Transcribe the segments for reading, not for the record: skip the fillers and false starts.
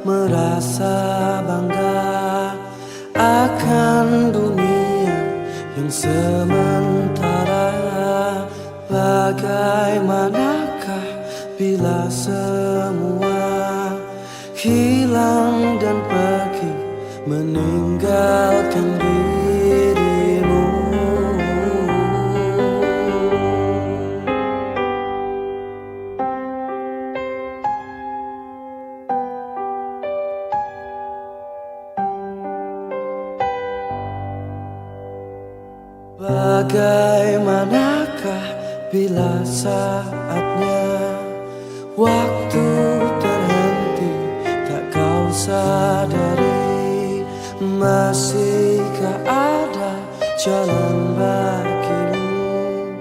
merasa bangga akan dunia yang sementara. Bagaimanakah bila semua hilang dan pergi meninggalkan dirimu? Bagaimanakah bila saatnya waktu terhenti, tak kau sadari? Masihkah ada jalan bagimu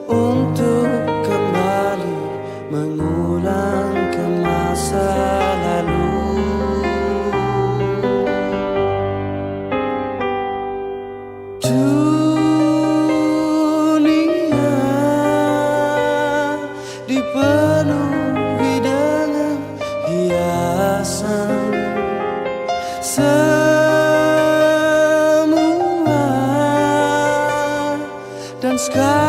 untuk kembali mengulang ke masa lalu? Dipenuhi dengan hiasan semua, dan sekarang